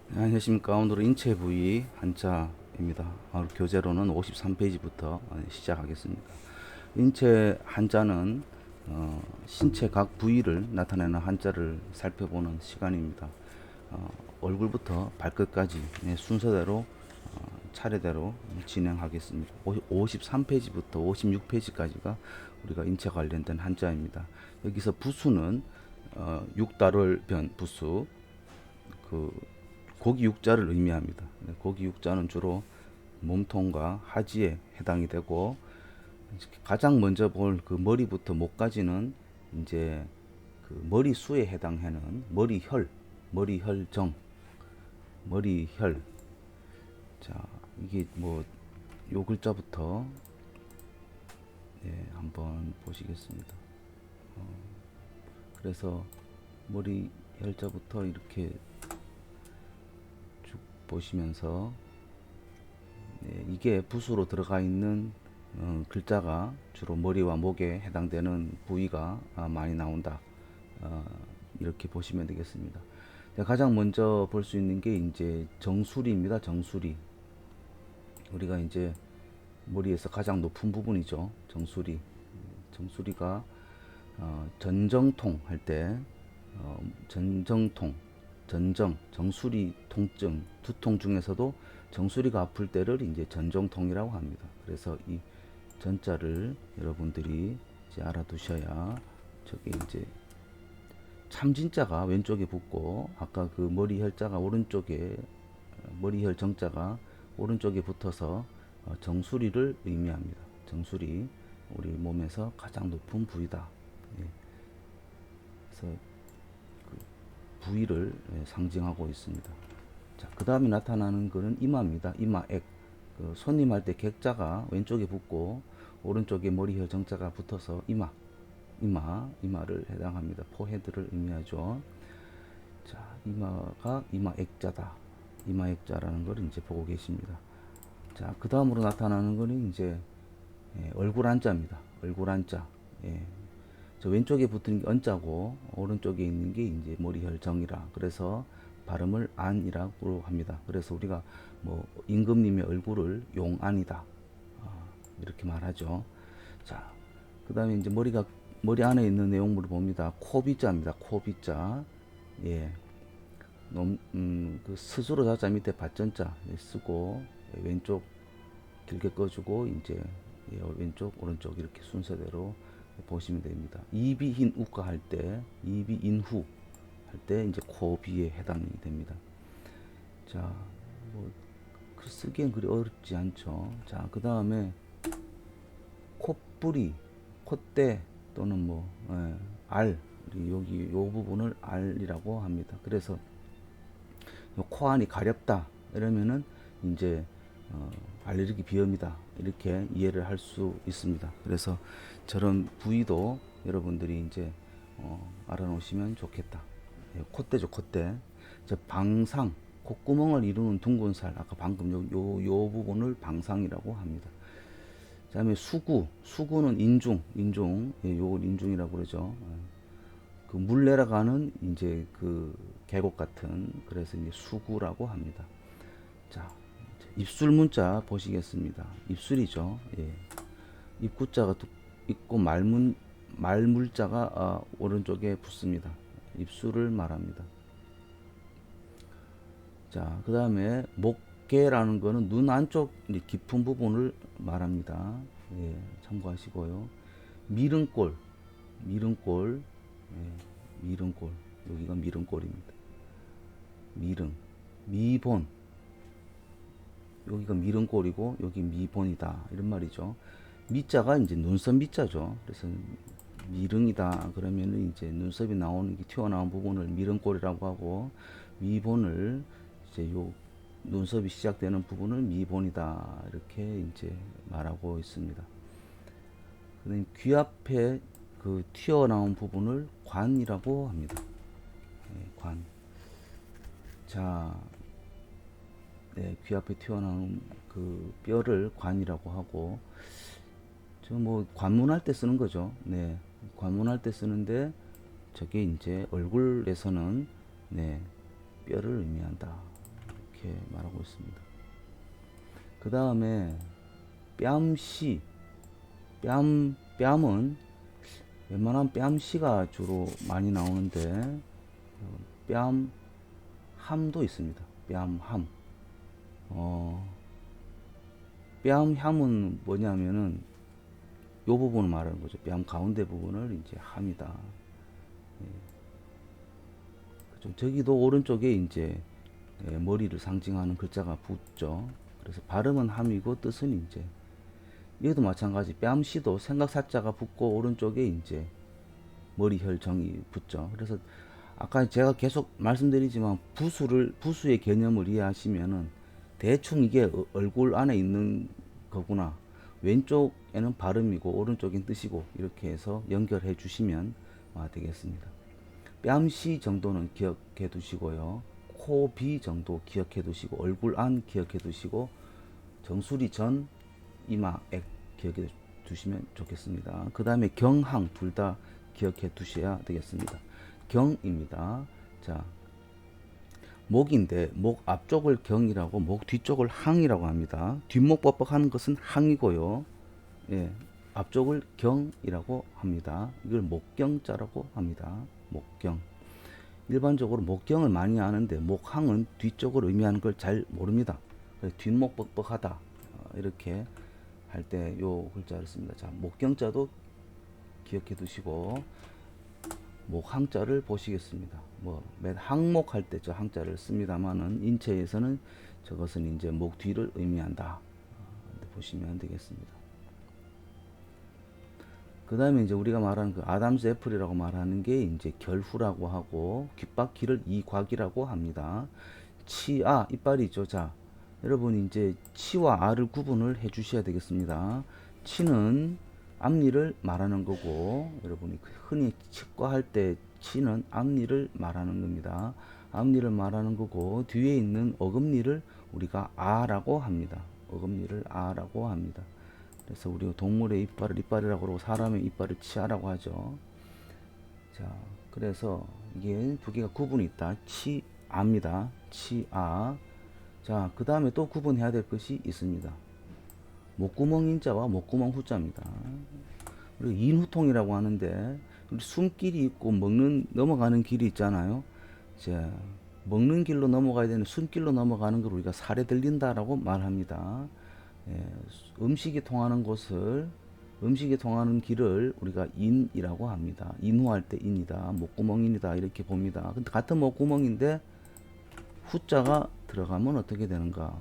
안녕하십니까. 오늘은 인체 부위 한자입니다. 교재로는 53페이지부터 시작하겠습니다. 인체 한자는 신체 각 부위를 나타내는 한자를 살펴보는 시간입니다. 얼굴부터 발끝까지 순서대로 차례대로 진행하겠습니다. 53페이지부터 56페이지까지가 우리가 인체 관련된 한자입니다. 여기서 부수는 육달월 변 부수, 고기 육자를 의미합니다. 고기 육자는 주로 몸통과 하지에 해당이 되고, 가장 먼저 볼 그 머리부터 목까지는 이제 그 머리수에 해당하는 머리혈, 머리혈정, 머리혈. 자, 이게 뭐 요 글자부터 한번 보시겠습니다. 그래서 머리혈자부터 이렇게 보시면서 이게 붓으로 들어가 있는 글자가 주로 머리와 목에 해당되는 부위가 많이 나온다. 이렇게 보시면 되겠습니다. 가장 먼저 볼 수 있는 게 이제 정수리입니다. 정수리. 우리가 이제 머리에서 가장 높은 부분이죠. 정수리. 정수리가 전정통 할 때 전정통, 정수리 통증, 두통 중에서도 정수리가 아플 때를 이제 전정통이라고 합니다. 그래서 이 전자를 여러분들이 이제 알아두셔야, 저게 이제 참진자가 왼쪽에 붙고, 아까 그 머리혈자가 오른쪽에, 머리혈 정자가 오른쪽에 붙어서 정수리를 의미합니다. 정수리, 우리 몸에서 가장 높은 부위다. 그래서 부위를 상징하고 있습니다. 자, 그 다음에 나타나는 것은 이마입니다. 이마액. 손님 할 때 객자가 왼쪽에 붙고 오른쪽에 머리혈 정자가 붙어서 이마를 해당합니다. 포헤드를 의미하죠. 자, 이마가 이마액자다. 이마액자라는 걸 이제 보고 계십니다. 자, 그 다음으로 나타나는 것은 이제 얼굴 한자입니다. 얼굴 한자. 저 왼쪽에 붙은 게 언자고 오른쪽에 있는 게 이제 머리혈정이라, 그래서 발음을 안이라고 합니다. 그래서 우리가 뭐 임금님의 얼굴을 용안이다, 이렇게 말하죠. 자, 그 다음에 이제 머리 안에 있는 내용물을 봅니다. 코비자입니다. 코비자. 그 스스로 자자 밑에 받전자 쓰고, 왼쪽 길게 꺼주고 이제 왼쪽 오른쪽 이렇게 순서대로 보시면 됩니다. 이비인 우가 할 때, 이비인후 할 때 이제 코비에 해당이 됩니다. 자, 뭐 쓰기엔 그리 어렵지 않죠. 자, 그 다음에 콧뿌리, 콧대 또는 뭐 알, 여기 요 부분을 알이라고 합니다. 그래서 코 안이 가렵다 이러면은 이제 알레르기 비염이다, 이렇게 이해를 할 수 있습니다. 그래서 저런 부위도 여러분들이 이제 알아놓으시면 좋겠다. 콧대죠, 콧대. 방상, 콧구멍을 이루는 둥근 살, 아까 방금 요 부분을 방상이라고 합니다. 그 다음에 수구는 인중, 요걸 인중이라고 그러죠. 그 물 내려가는 이제 그 계곡 같은, 그래서 이제 수구라고 합니다. 자, 입술 문자 보시겠습니다. 입술이죠. 입구자가 있고 말물자가 오른쪽에 붙습니다. 입술을 말합니다. 자, 그 다음에 목계라는 거는 눈 안쪽 깊은 부분을 말합니다. 참고하시고요. 미른꼴, 여기가 미른꼴입니다. 미본, 여기가 미른꼴이고 여기 미본이다, 이런 말이죠. 미자가 이제 눈썹 미자죠. 그래서 미릉이다 그러면은 이제 눈썹이 나오는 게 튀어나온 부분을 미릉꼴이라고 하고, 미본을 이제 요 눈썹이 시작되는 부분을 미본이다, 이렇게 이제 말하고 있습니다. 그다음에 귀 앞에 그 튀어나온 부분을 관이라고 합니다. 관. 자, 네, 귀 앞에 튀어나온 그 뼈를 관이라고 하고, 저 뭐 관문할 때 쓰는 거죠. 네, 관문할 때 쓰는데 저게 이제 얼굴에서는 네, 뼈를 의미한다. 이렇게 말하고 있습니다. 그 다음에 뺨시, 뺨은 웬만한 뺨시가 주로 많이 나오는데 뺨함도 있습니다. 뺨함. 뺨함은 뭐냐면은 요 부분을 말하는 거죠. 뺨 가운데 부분을 이제 함이다. 그죠? 저기도 오른쪽에 이제 머리를 상징하는 글자가 붙죠. 그래서 발음은 함이고 뜻은 이제 여기도 마찬가지 뺨시도 생각사자가 붙고 오른쪽에 이제 머리혈 정이 붙죠. 그래서 아까 제가 계속 말씀드리지만 부수의 개념을 이해하시면은 대충 이게 얼굴 안에 있는 거구나. 왼쪽에는 발음이고 오른쪽엔 뜻이고 이렇게 해서 연결해 주시면 되겠습니다. 뺨시 정도는 기억해 두시고요. 코, 비 정도 기억해 두시고 얼굴 안 기억해 두시고 정수리 전, 이마, 액 기억해 두시면 좋겠습니다. 그 다음에 경항 둘 다 기억해 두셔야 되겠습니다. 경입니다. 자, 목인데 목 앞쪽을 경이라고 목 뒤쪽을 항이라고 합니다. 뒷목 뻑뻑하는 것은 항이고요. 예, 앞쪽을 경이라고 합니다. 이걸 목경자라고 합니다. 목경. 일반적으로 목경을 많이 아는데 목항은 뒤쪽을 의미하는 걸 잘 모릅니다. 뒷목 뻑뻑하다 이렇게 할 때 요 글자를 씁니다. 자, 목경자도 기억해 두시고 목항자를 보시겠습니다. 뭐 항목 할 때 저 항자를 씁니다만은 인체에서는 저것은 이제 목 뒤를 의미한다. 보시면 되겠습니다. 그 다음에 이제 우리가 말하는 그 아담스 애플이라고 말하는 게 이제 결후라고 하고 귓바퀴를 이곽이라고 합니다. 치아 이빨이죠. 자, 여러분 이제 치와 아를 구분을 해 주셔야 되겠습니다. 치는 앞니를 말하는 거고 여러분이 흔히 치과할 때 치는 앞니를 말하는 겁니다. 앞니를 말하는 거고 뒤에 있는 어금니를 우리가 아라고 합니다. 어금니를 아라고 합니다. 그래서 우리가 동물의 이빨을 이빨이라고 그러고 사람의 이빨을 치아라고 하죠. 자, 그래서 이게 두 개가 구분이 있다. 치아입니다. 치아. 자, 그 다음에 또 구분해야 될 것이 있습니다. 목구멍 인자와 목구멍 후자입니다. 그리고 인후통이라고 하는데 숨길이 있고 넘어가는 길이 있잖아요. 이제 먹는 길로 넘어가야 되는 숨길로 넘어가는 걸 우리가 살에 들린다라고 말합니다. 예, 음식이 통하는 길을 우리가 인이라고 합니다. 인후할 때 인이다, 목구멍인이다 이렇게 봅니다. 근데 같은 목구멍인데 후자가 들어가면 어떻게 되는가?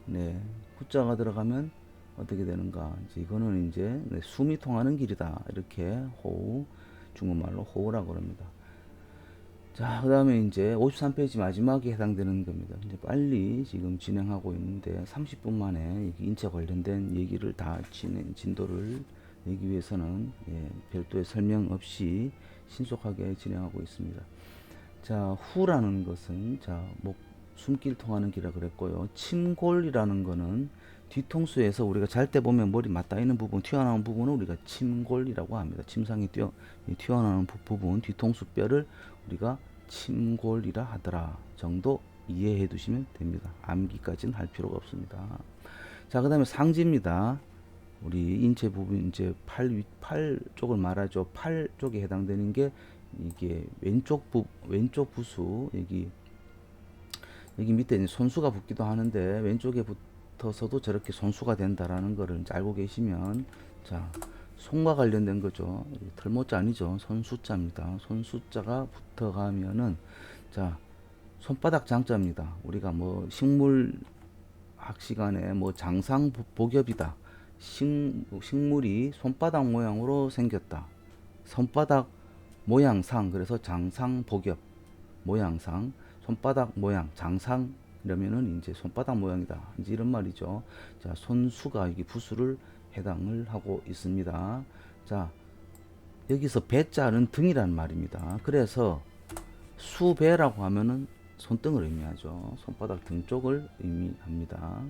네, 후자가 들어가면 어떻게 되는가? 이거는 이제 숨이 통하는 길이다 이렇게 호우, 중국말로 호우라고 합니다. 자, 그 다음에 이제 53페이지 마지막에 해당되는 겁니다. 이제 빨리 지금 진행하고 있는데 30분 만에 인체 관련된 얘기를 다 진도를 내기 위해서는 별도의 설명 없이 신속하게 진행하고 있습니다. 자, 후라는 것은 숨길 통하는 길이라고 그랬고요. 침골이라는 거는 뒤통수에서 우리가 잘 때 보면 머리 맞닿이는 부분, 튀어나온 부분을 우리가 침골이라고 합니다. 침상이 튀어나오는 부분, 뒤통수 뼈를 우리가 침골이라 하더라 정도 이해해 두시면 됩니다. 암기까지는 할 필요가 없습니다. 자, 그 다음에 상지입니다. 우리 인체 부분, 이제 팔 쪽을 말하죠. 팔 쪽에 해당되는 게 이게 왼쪽 부수, 여기 밑에 손수가 붙기도 하는데 왼쪽에 붙어서도 저렇게 손수가 된다라는 거를 이제 알고 계시면, 자, 손과 관련된 거죠. 털모자 아니죠. 손수자입니다. 손수자가 붙어가면은, 자, 손바닥 장자입니다. 우리가 뭐 식물학 시간에 뭐 장상 복엽이다. 식물이 손바닥 모양으로 생겼다. 손바닥 모양상, 그래서 장상 복엽 모양상, 손바닥 모양 장상 이러면은 이제 손바닥 모양이다. 이제 이런 말이죠. 자, 손수가 이게 부수를 해당을 하고 있습니다. 자, 여기서 배자는 등이란 말입니다. 그래서 수배라고 하면은 손등을 의미하죠. 손바닥 등 쪽을 의미합니다.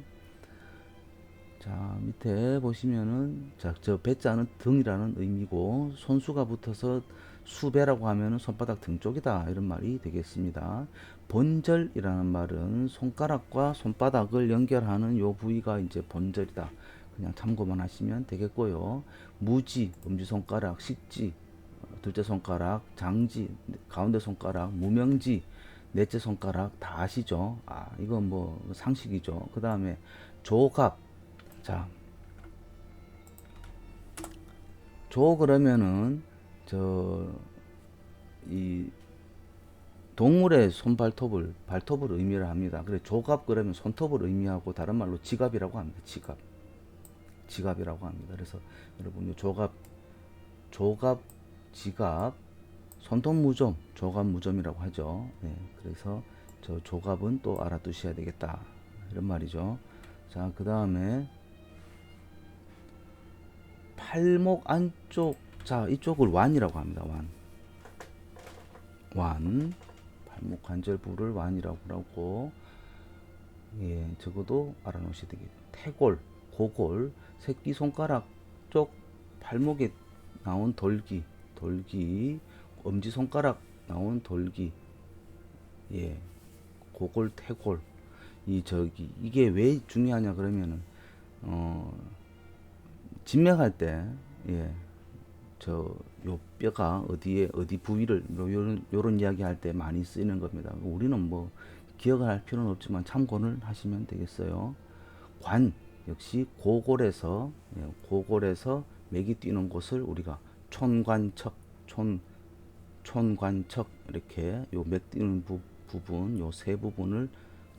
자, 밑에 보시면은, 자, 저 배자는 등이라는 의미고, 손수가 붙어서 수배라고 하면은 손바닥 등 쪽이다, 이런 말이 되겠습니다. 본절이라는 말은 손가락과 손바닥을 연결하는 요 부위가 이제 본절이다. 그냥 참고만 하시면 되겠고요. 무지, 엄지손가락, 식지, 둘째 손가락, 장지, 가운데 손가락, 무명지, 넷째 손가락 다 아시죠? 아, 이건 뭐 상식이죠. 그 다음에 조갑. 자, 조 그러면은 이 동물의 발톱을 의미를 합니다. 그래 조갑 그러면 손톱을 의미하고 다른 말로 지갑이라고 합니다. 지갑이라고 합니다. 그래서 여러분 조갑, 지갑, 손톱무좀, 조갑무좀이라고 하죠. 네, 그래서 저 조갑은 또 알아두셔야 되겠다, 이런 말이죠. 자, 그 다음에 팔목 안쪽, 자, 이쪽을 완이라고 합니다. 완, 발목 관절 부를 완이라고 하고, 예, 적어도 알아놓으셔야 되겠죠. 태골, 고골, 새끼손가락 쪽 발목에 나온 돌기, 엄지손가락 나온 돌기, 예, 고골, 태골. 이게 왜 중요하냐 그러면은, 진맥할 때, 예, 요 뼈가 어디 부위를, 요런 이야기 할 때 많이 쓰이는 겁니다. 우리는 뭐, 기억할 필요는 없지만 참고를 하시면 되겠어요. 관, 역시 고골에서 맥이 뛰는 곳을 우리가 촌관척, 촌관척, 이렇게 요 맥 뛰는 부분, 요 세 부분을,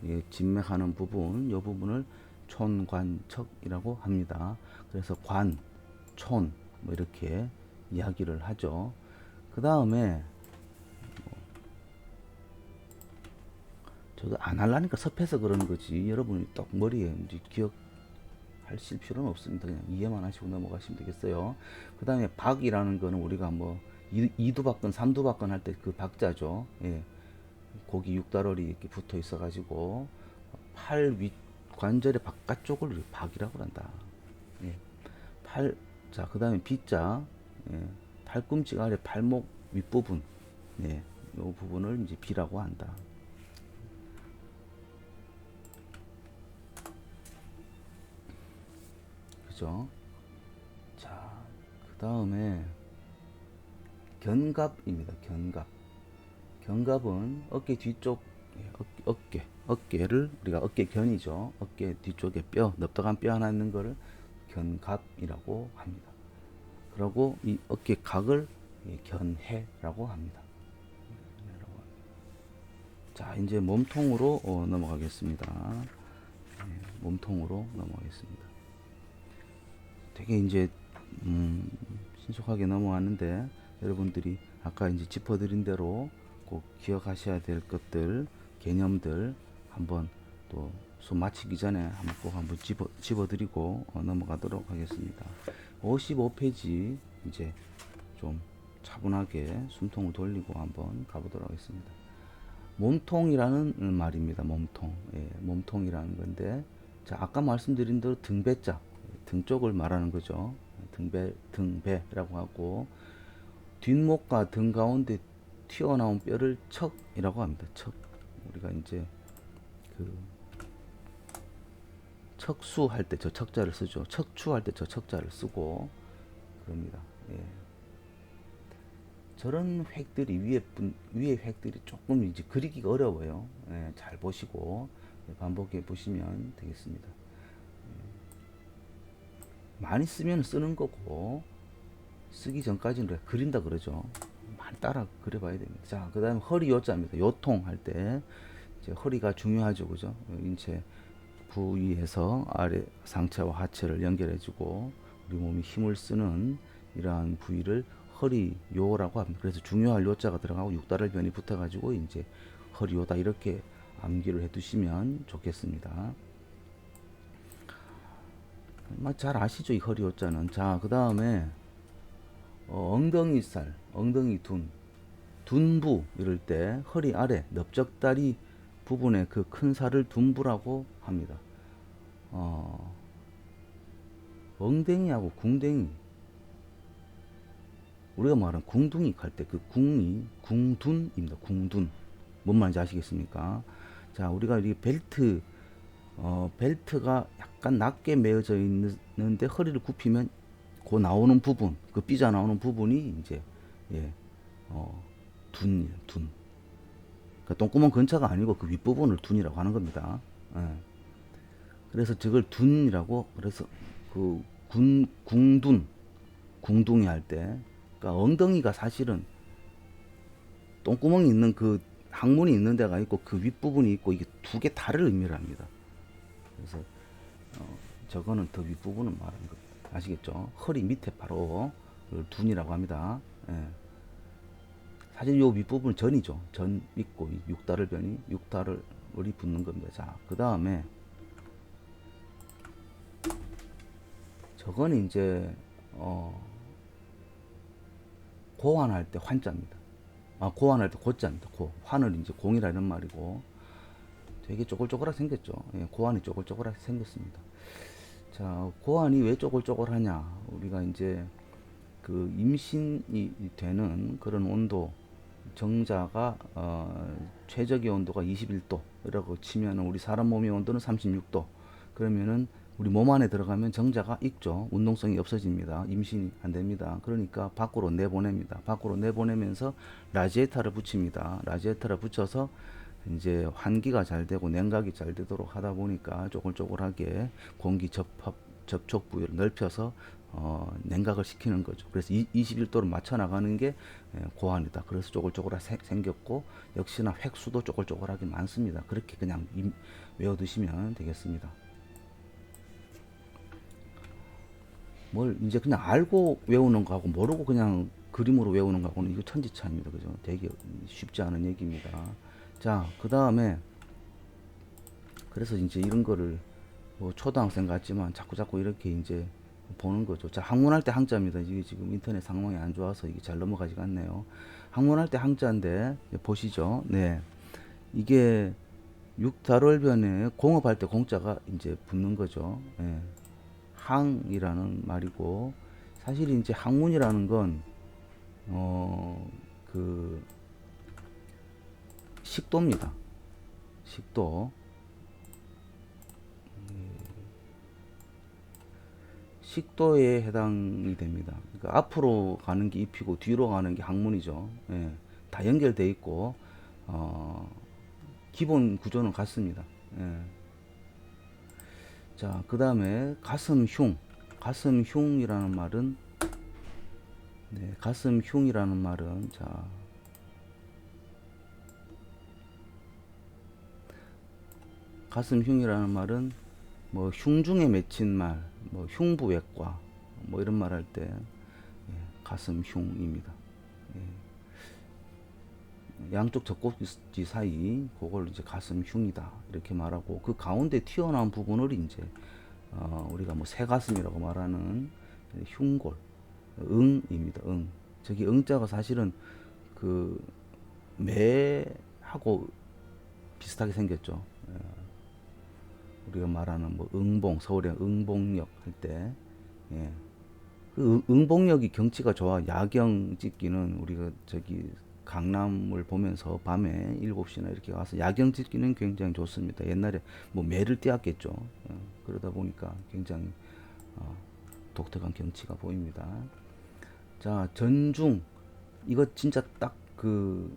예, 진맥하는 부분, 요 부분을 촌관척이라고 합니다. 그래서 관, 촌, 뭐 이렇게 이야기를 하죠. 그 다음에 저도 안 하려니까 섭해서 그러는 거지, 여러분이 딱 머리에 이제 기억하실 필요는 없습니다. 그냥 이해만 하시고 넘어가시면 되겠어요. 그 다음에 박이라는 거는 우리가 뭐 이두박근, 삼두박근 할 때 그 박자죠. 예. 고기 육달월이 이렇게 붙어 있어 가지고 팔 윗 관절의 바깥쪽을 박이라고 한다. 예. 자, 그 다음에 비자, 예. 팔꿈치 아래 발목 윗부분, 예. 요 부분을 이제 비라고 한다. 그죠? 자, 그 다음에 견갑입니다. 견갑은 어깨 뒤쪽, 어깨를 우리가 어깨견이죠. 어깨 뒤쪽에 뼈, 넙떡한 뼈 하나 있는 거를 견갑이라고 합니다. 그리고 이 어깨각을 견해라고 합니다. 자, 이제 몸통으로 넘어가겠습니다. 몸통으로 넘어가겠습니다. 되게 이제 신속하게 넘어왔는데, 여러분들이 아까 이제 짚어드린 대로 꼭 기억하셔야 될 것들, 개념들 한번 또 수업 마치기 전에 한번 꼭 한번 집어드리고 넘어가도록 하겠습니다. 55페이지 이제 좀 차분하게 숨통을 돌리고 한번 가보도록 하겠습니다. 몸통이라는 말입니다. 몸통. 예, 몸통이라는 건데, 자, 아까 말씀드린 대로 등배자, 등 쪽을 말하는 거죠. 등배라고 하고, 뒷목과 등 가운데 튀어나온 뼈를 척이라고 합니다. 척. 우리가 이제 그 척수할 때 저 척자를 쓰죠. 척추할 때 저 척자를 쓰고 그럽니다. 예. 저런 획들이 위에 획들이 조금 이제 그리기가 어려워요. 예, 잘 보시고 반복해 보시면 되겠습니다. 많이 쓰면 쓰는 거고, 쓰기 전까지는 그린다 그러죠. 많이 따라 그려봐야 됩니다. 자, 그 다음에 허리 요자입니다. 요통 할 때 이제 허리가 중요하죠, 그죠? 인체 부위에서 아래 상체와 하체를 연결해주고 우리 몸이 힘을 쓰는 이러한 부위를 허리요라고 합니다. 그래서 중요할 요자가 들어가고 육달을변이 붙어가지고 이제 허리요다, 이렇게 암기를 해두시면 좋겠습니다. 잘 아시죠, 이 허리요자는. 자, 그 다음에 엉덩이살, 엉덩이 둔부 이럴 때 허리 아래 넓적다리 부분에 그 큰 살을 둔부라고 합니다. 엉덩이하고 궁뎅이, 우리가 말하는 궁둥이 갈 때 그 궁이 궁둔입니다. 궁둔. 뭔 말인지 아시겠습니까? 자, 우리가 이 벨트가 약간 낮게 매어져 있는데 허리를 굽히면 그 나오는 부분, 그 삐져 나오는 부분이 이제 예, 둔, 둔. 그러니까 똥구멍 근처가 아니고 그 윗부분을 둔이라고 하는 겁니다. 예. 그래서 저걸 둔이라고, 그래서 그 궁둔, 궁둥이 할 때, 그러니까 엉덩이가 사실은 똥구멍이 있는 그 항문이 있는 데가 있고 그 윗부분이 있고 이게 두 개 다를 의미를 합니다. 그래서 저거는 더 윗부분을 말하는 거 아시겠죠? 허리 밑에 바로 둔이라고 합니다. 예. 사실 요 윗부분 전이죠. 전 있고 육다를 변이 육다를 머리 붙는 겁니다. 자, 그 다음에 저거는 이제 고환할 때 환자입니다. 고환할 때 고자입니다. 환을 이제 공이라는 말이고 되게 쪼글쪼글하게 생겼죠. 예, 고환이 쪼글쪼글하게 생겼습니다. 자, 고환이 왜 쪼글쪼글하냐? 우리가 이제 그 임신이 되는 그런 온도, 정자가 최적의 온도가 21도라고 치면 우리 사람 몸의 온도는 36도. 그러면은 우리 몸 안에 들어가면 정자가 익죠. 운동성이 없어집니다. 임신이 안 됩니다. 그러니까 밖으로 내보냅니다. 밖으로 내보내면서 라지에타를 붙입니다. 라지에타를 붙여서 이제 환기가 잘 되고 냉각이 잘 되도록 하다 보니까 쪼글쪼글하게 공기 접촉 부위를 넓혀서 냉각을 시키는 거죠. 그래서 21도를 맞춰 나가는 게 고환이다. 그래서 쪼글쪼글하게 생겼고, 역시나 획수도 쪼글쪼글하게 많습니다. 그렇게 그냥 외워두시면 되겠습니다. 뭘 이제 그냥 알고 외우는 거하고 모르고 그냥 그림으로 외우는 거하고는 이거 천지차입니다. 그죠? 되게 쉽지 않은 얘기입니다. 자, 그 다음에 그래서 이제 이런 거를 뭐 초등학생 같지만 자꾸 이렇게 이제 보는 거죠. 자, 항문할 때 항자입니다. 이게 지금 인터넷 상황이 안 좋아서 이게 잘 넘어가지가 않네요. 항문할 때 항자인데 보시죠. 네, 이게 육달월변에 공업할 때 공자가 이제 붙는 거죠. 예. 항이라는 말이고, 사실 이제 항문이라는 건 그 식도입니다. 식도. 식도에 해당이 됩니다. 그러니까 앞으로 가는 게 잎이고 뒤로 가는 게 항문이죠. 예. 다 연결돼 있고 기본 구조는 같습니다. 예. 자, 그 다음에 가슴흉. 가슴흉이라는 말은, 네, 가슴흉이라는 말은, 자, 가슴흉이라는 말은 뭐 흉중에 맺힌 말, 뭐 흉부외과, 뭐 이런 말 할 때, 예, 가슴흉입니다. 예. 양쪽 젖꼭지 사이, 그걸 이제 가슴흉이다 이렇게 말하고, 그 가운데 튀어나온 부분을 이제 우리가 뭐 새가슴이라고 말하는 흉골, 응입니다. 응. 저기 응자가 사실은 그 매하고 비슷하게 생겼죠. 우리가 말하는 뭐 응봉, 서울의 응봉역 할 때, 예. 그 응봉역이 경치가 좋아. 야경 찍기는 우리가 저기 강남을 보면서 밤에 7시나 이렇게 가서 야경 찍기는 굉장히 좋습니다. 옛날에 뭐 매를 띄었겠죠. 그러다 보니까 굉장히 독특한 경치가 보입니다. 자, 전중. 이거 진짜 딱 그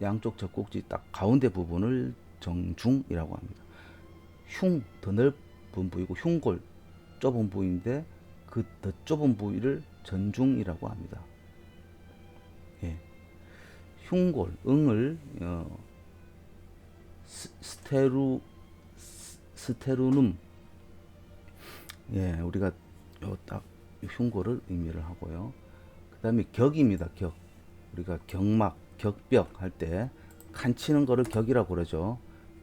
양쪽 젖꼭지 딱 가운데 부분을 정중이라고 합니다. 흉, 더 넓은 부위고, 흉골, 좁은 부위인데 그 더 좁은 부위를 전중이라고 합니다. 예. 흉골, 응을 스테루눔, 예, 우리가 요 딱 흉골을 의미를 하고요. 그 다음에 격입니다. 격. 우리가 경막, 격벽 할 때 칸 치는 거를 격이라고 그러죠.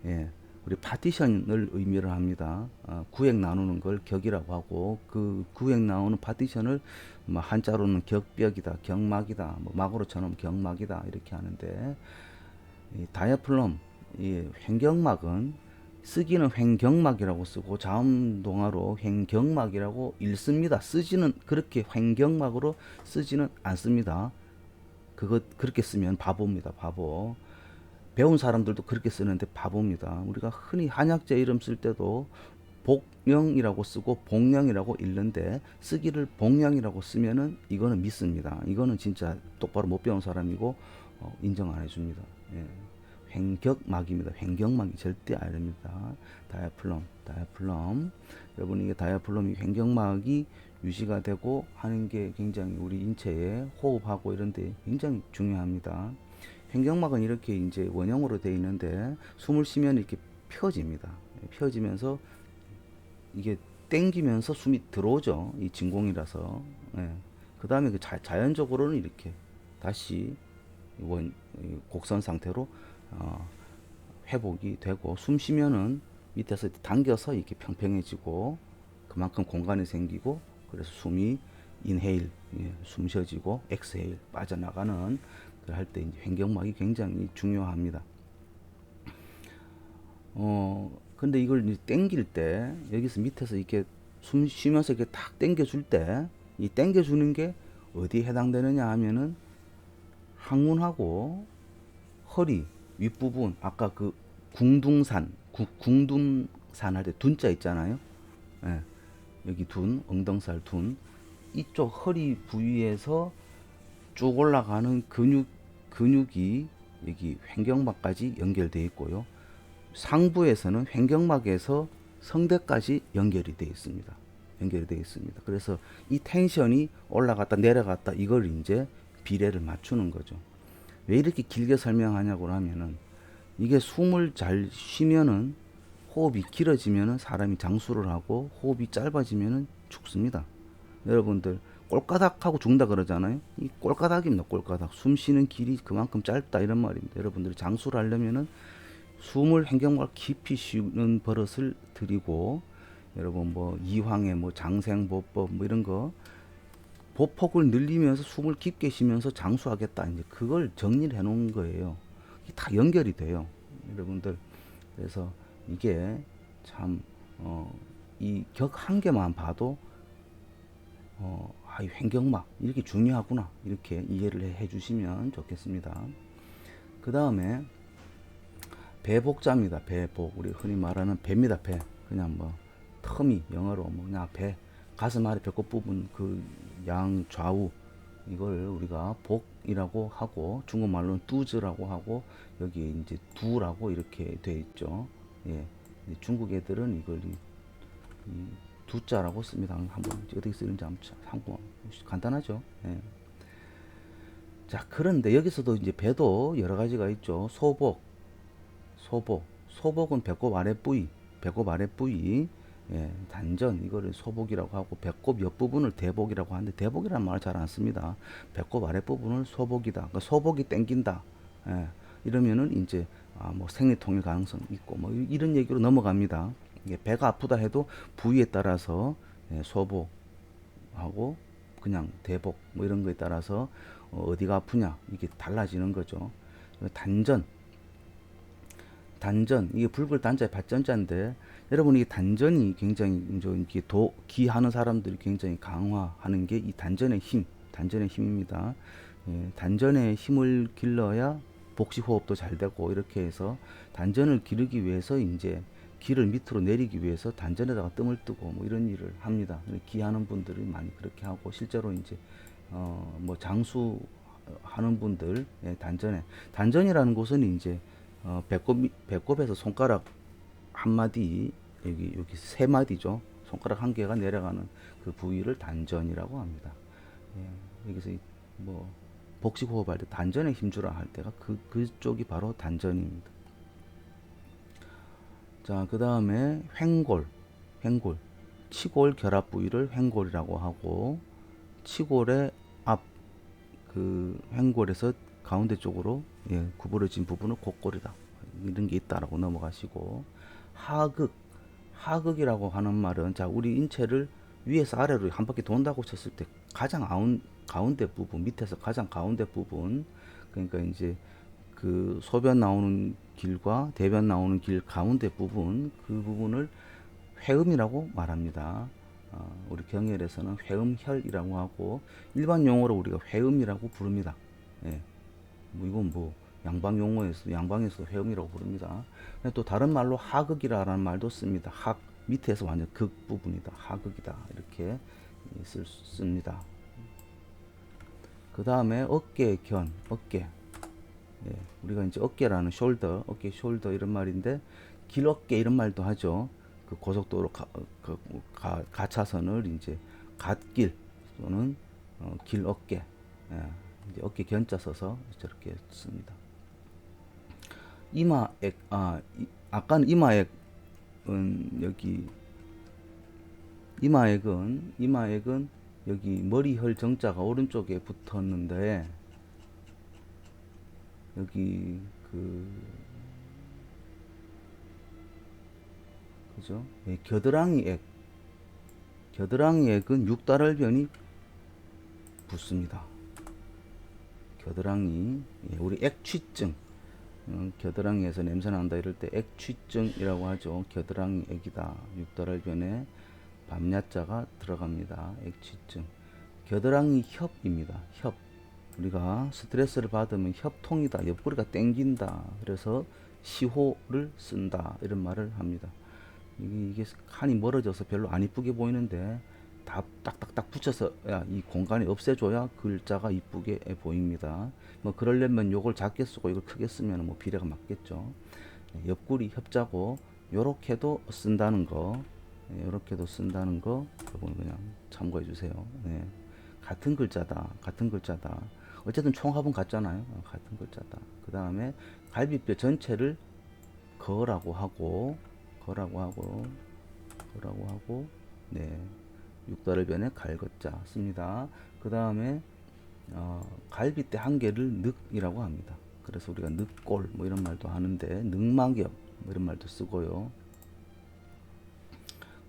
예. 우리 파티션을 의미를 합니다. 구획 나누는 걸 격이라고 하고, 그 구획 나누는 파티션을 뭐 한자로는 격벽이다, 경막이다, 뭐 막으로 쳐놓으면 경막이다 이렇게 하는데, 이 다이아플럼, 이 횡격막은 쓰기는 횡격막이라고 쓰고 자음동화로 횡격막이라고 읽습니다. 쓰지는 그렇게 횡격막으로 쓰지는 않습니다. 그거 그렇게 쓰면 바보입니다. 바보. 배운 사람들도 그렇게 쓰는데 바보입니다. 우리가 흔히 한약재 이름 쓸 때도 복령이라고 쓰고 복령이라고 읽는데 쓰기를 복령이라고 쓰면은 이거는 믿습니다. 이거는 진짜 똑바로 못 배운 사람이고 인정 안 해줍니다. 예. 횡격막입니다. 횡격막이 절대 아닙니다. 다이아플럼. 여러분 이게 다이아플럼이 횡격막이 유지가 되고 하는 게 굉장히 우리 인체에 호흡하고 이런데 굉장히 중요합니다. 횡격막은 이렇게 이제 원형으로 되어 있는데 숨을 쉬면 이렇게 펴집니다. 펴지면서 이게 땡기면서 숨이 들어오죠. 이 진공이라서. 예. 그 다음에 그 자연적으로는 이렇게 다시 곡선 상태로 회복이 되고 숨 쉬면은 밑에서 당겨서 이렇게 평평해지고 그만큼 공간이 생기고 그래서 숨이 인헤일 숨 쉬어지고 엑스헤일 빠져나가는 할 때 이제 횡격막이 굉장히 중요합니다. 근데 이걸 이제 당길 때 여기서 밑에서 이렇게 숨 쉬면서 이렇게 탁 당겨줄 때 이 당겨주는 게 어디에 해당되느냐 하면은 항문하고 허리 윗부분 아까 그 궁둥산 할 때 둔자 있잖아요. 예, 여기 둔 엉덩살 둔 이쪽 허리 부위에서 쭉 올라가는 근육이 여기 횡격막까지 연결되어 있고요. 상부에서는 횡격막에서 성대까지 연결이 되어 있습니다. 그래서 이 텐션이 올라갔다 내려갔다 이걸 이제 비례를 맞추는 거죠. 왜 이렇게 길게 설명하냐고 하면은 이게 숨을 잘 쉬면은 호흡이 길어지면은 사람이 장수를 하고 호흡이 짧아지면은 죽습니다. 여러분들 꼴까닥 하고 죽는다 그러잖아요. 이 꼴까닥입니다. 꼴까닥. 숨 쉬는 길이 그만큼 짧다 이런 말입니다. 여러분들이 장수를 하려면은 숨을 횡격막을 깊이 쉬는 버릇을 들이고 여러분 뭐 이황의 뭐 장생보법 뭐 이런 거 보폭을 늘리면서 숨을 깊게 쉬면서 장수하겠다 이제 그걸 정리를 해 놓은 거예요. 이게 다 연결이 돼요. 여러분들 그래서 이게 참 이 격 한 개만 봐도 이 횡격막 이렇게 중요하구나 이렇게 이해를 해 주시면 좋겠습니다. 그 다음에 배복자입니다. 배복 우리 흔히 말하는 배입니다. 배 그냥 뭐 터미 영어로 뭐 그냥 배 가슴 아래 배꼽 부분 그 양 좌우 이걸 우리가 복이라고 하고 중국말로는 뚜즈라고 하고 여기에 이제 두라고 이렇게 돼 있죠. 예, 중국 애들은 이걸 이 두자라고 씁니다. 한번 어떻게 쓰는지 한번 간단하죠. 예. 자 그런데 여기서도 이제 배도 여러 가지가 있죠. 소복은 배꼽 아랫부위 예, 단전 이거를 소복이라고 하고 배꼽 옆부분을 대복이라고 하는데 대복이라는 말을 잘 안 씁니다. 배꼽 아랫부분을 소복이다. 그러니까 소복이 땡긴다. 예, 이러면은 이제 뭐 생리통일 가능성 있고 뭐 이런 얘기로 넘어갑니다. 이게 배가 아프다 해도 부위에 따라서 예, 소복하고 그냥 대복 뭐 이런 거에 따라서 어디가 아프냐 이게 달라지는 거죠. 단전 이게 불글 단자의 발전자인데 여러분 이 단전이 굉장히 이제 기하는 사람들이 굉장히 강화하는 게 이 단전의 힘입니다. 예, 단전의 힘을 길러야 복식 호흡도 잘 되고 이렇게 해서 단전을 기르기 위해서 이제 기를 밑으로 내리기 위해서 단전에다가 뜸을 뜨고 뭐 이런 일을 합니다. 기하는 분들이 많이 그렇게 하고 실제로 이제 뭐 장수하는 분들 예, 단전이라는 곳은 이제 배꼽에서 손가락 한 마디 여기 세 마디죠. 손가락 한 개가 내려가는 그 부위를 단전이라고 합니다. 예, 여기서 뭐 복식 호흡할 때 단전에 힘주라 할 때가 그쪽이 바로 단전입니다. 자, 그 다음에 횡골, 치골 결합 부위를 횡골이라고 하고 치골의 앞 그 횡골에서 가운데 쪽으로 예, 구부러진 부분을 곡골이다. 이런 게 있다라고 넘어가시고 하극이라고 하는 말은 자 우리 인체를 위에서 아래로 한 바퀴 돈다고 쳤을 때 가장 가운데 부분 밑에서 가장 가운데 부분 그러니까 이제 그 소변 나오는 길과 대변 나오는 길 가운데 부분, 그 부분을 회음이라고 말합니다. 우리 경혈에서는 회음혈이라고 하고 일반 용어로 우리가 회음이라고 부릅니다. 예. 뭐 이건 뭐 양방에서도 회음이라고 부릅니다. 또 다른 말로 하극이라는 말도 씁니다. 학 밑에서 완전 극 부분이다. 하극이다. 이렇게 씁니다. 그 다음에 어깨 견, 어깨. 예, 우리가 이제 어깨라는 숄더, 어깨 숄더 이런 말인데 길 어깨 이런 말도 하죠. 그 고속도로 가차선을 이제 갓길 또는 길 어깨, 예, 이제 어깨 견자 써서 저렇게 씁니다. 이마액, 아까는 이마액은 여기 이마액은 여기 머리혈 정자가 오른쪽에 붙었는데 여기 그죠? 예, 겨드랑이 액은 육달혈변이 붙습니다. 겨드랑이, 예, 우리 액취증, 겨드랑이에서 냄새 난다 이럴 때 액취증이라고 하죠. 겨드랑이 액이다. 육달혈변에 밤야자가 들어갑니다. 액취증. 겨드랑이 협입니다. 협. 우리가 스트레스를 받으면 협통이다. 옆구리가 땡긴다. 그래서 시호를 쓴다. 이런 말을 합니다. 이게 칸이 멀어져서 별로 안 이쁘게 보이는데 다 딱딱딱 붙여서 이 공간이 없애줘야 글자가 이쁘게 보입니다. 뭐 그러려면 요걸 작게 쓰고 이걸 크게 쓰면 뭐 비례가 맞겠죠. 옆구리 협자고 요렇게도 쓴다는 거, 요렇게도 쓴다는 거 여러분 그냥 참고해 주세요. 네. 같은 글자다. 어쨌든 총합은 같잖아요. 같은 글자다. 그 다음에 갈비뼈 전체를 거라고 하고, 네. 육달혈변에 갈것자 씁니다. 그 다음에 갈비뼈 한 개를 늑이라고 합니다. 그래서 우리가 늑골 뭐 이런 말도 하는데 늑막엽 뭐 이런 말도 쓰고요.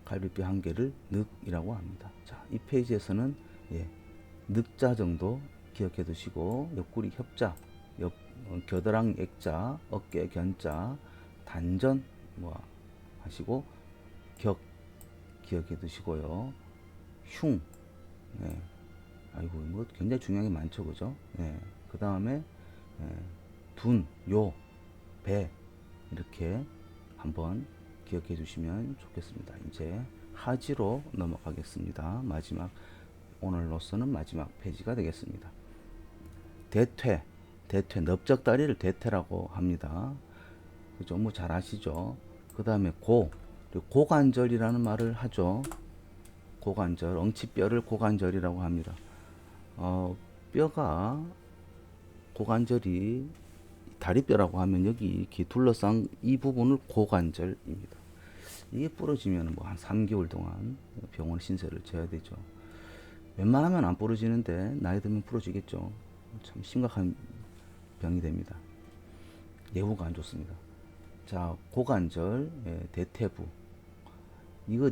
갈비뼈 한 개를 늑이라고 합니다. 자, 이 페이지에서는 예, 늑자 정도 기억해 두시고 옆구리 협자, 겨드랑이 액자, 어깨 견자, 단전 뭐 하시고 격 기억해 두시고요. 흉, 네. 아이고 뭐 굉장히 중요한 게 많죠, 그죠? 네. 그 다음에 둔, 요, 배 이렇게 한번 기억해 주시면 좋겠습니다. 이제 하지로 넘어가겠습니다. 오늘로서는 마지막 페이지가 되겠습니다. 대퇴, 넓적다리를 대퇴라고 합니다. 그죠? 뭐 잘 아시죠? 그 다음에 고관절이라는 말을 하죠. 고관절, 엉치뼈를 고관절이라고 합니다. 뼈가 고관절이 다리뼈라고 하면 여기 이렇게 둘러싼 이 부분을 고관절입니다. 이게 부러지면 뭐 한 3개월 동안 병원 신세를 져야 되죠. 웬만하면 안 부러지는데 나이 들면 부러지겠죠. 참 심각한 병이 됩니다. 예후가 안 좋습니다. 자, 고관절, 대퇴부. 이거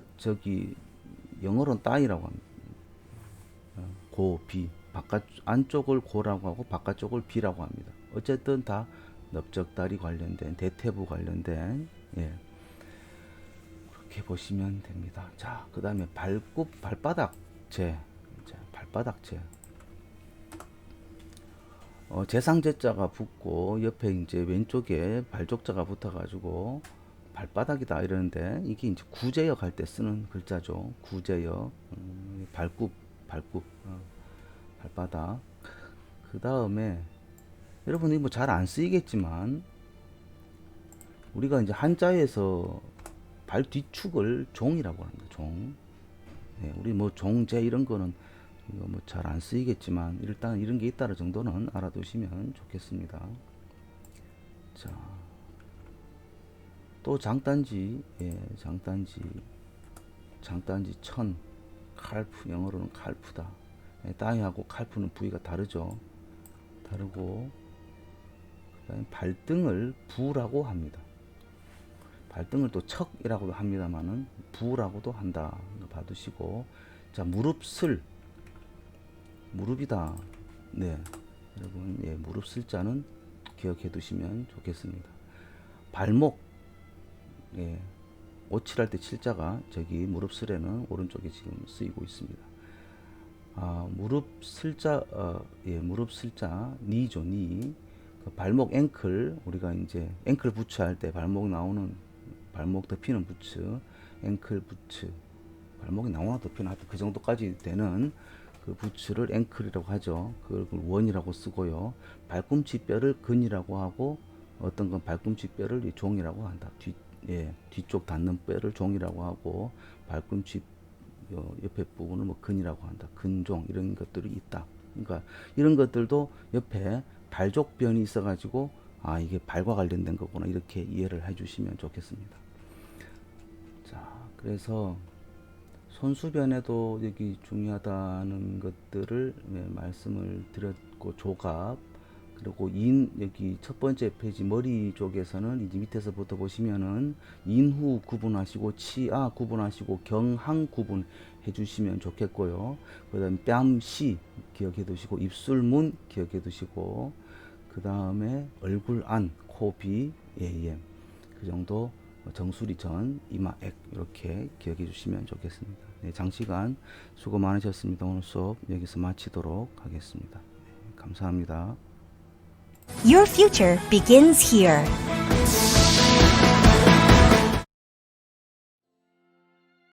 영어로는 따이라고 합니다. 고, 비. 안쪽을 고라고 하고 바깥쪽을 비라고 합니다. 어쨌든 다 넓적다리 관련된, 대퇴부 관련된, 예. 그렇게 보시면 됩니다. 자, 그 다음에 발바닥재. 발바닥재. 재상제자가 붙고 옆에 이제 왼쪽에 발족자가 붙어가지고 발바닥이다 이러는데 이게 이제 구제역 할 때 쓰는 글자죠. 구제역, 발바닥. 그 다음에 여러분이 뭐 잘 안 쓰이겠지만 우리가 이제 한자에서 발 뒤축을 종이라고 합니다. 종. 네, 우리 뭐 종제 이런 거는 이거 뭐 잘 안 쓰이겠지만 일단 이런 게 있다는 정도는 알아두시면 좋겠습니다. 자, 또 장단지, 장단지 천, 칼프, 영어로는 칼프다. 따위하고 칼프는 부위가 다르죠. 다르고, 그다음에 발등을 부라고 합니다. 발등을 또 척이라고도 합니다만은 부라고도 한다. 봐두시고, 자, 무릎이다. 네, 여러분, 무릎 슬자는 기억해 두시면 좋겠습니다. 발목, 예, 오칠할 때 칠자가 저기 무릎 슬에는 오른쪽에 지금 쓰이고 있습니다. 무릎 슬자, 예, 무릎 슬자, 니죠, 니. 그 발목 앵클, 우리가 이제 앵클 부츠 할 때 발목 나오는, 발목 덮이는 부츠, 앵클 부츠, 발목이 나오나 덮이나 하여튼 그 정도까지 되는 그 부츠를 앵클이라고 하죠. 그걸 원이라고 쓰고요. 발꿈치 뼈를 근이라고 하고, 어떤 건 발꿈치 뼈를 종이라고 한다. 뒤쪽 닿는 뼈를 종이라고 하고, 발꿈치 옆에 부분을 뭐 근이라고 한다. 근종, 이런 것들이 있다. 그러니까 이런 것들도 옆에 발족변이 있어가지고 이게 발과 관련된 거구나, 이렇게 이해를 해주시면 좋겠습니다. 자, 그래서 손수변에도 여기 중요하다는 것들을 말씀을 드렸고, 조갑, 그리고 여기 첫 번째 페이지 머리 쪽에서는 이제 밑에서부터 보시면은 인후 구분하시고, 치아 구분하시고, 경항 구분 해주시면 좋겠고요. 그 다음에 뺨씨 기억해 두시고, 입술문 기억해 두시고, 그 다음에 얼굴 안, 코, 비, AM, 그 정도, 정수리 전, 이마액, 이렇게 기억해 주시면 좋겠습니다. 네, 장시간 수고 많으셨습니다. 오늘 수업 여기서 마치도록 하겠습니다. 네, 감사합니다. Your future begins here.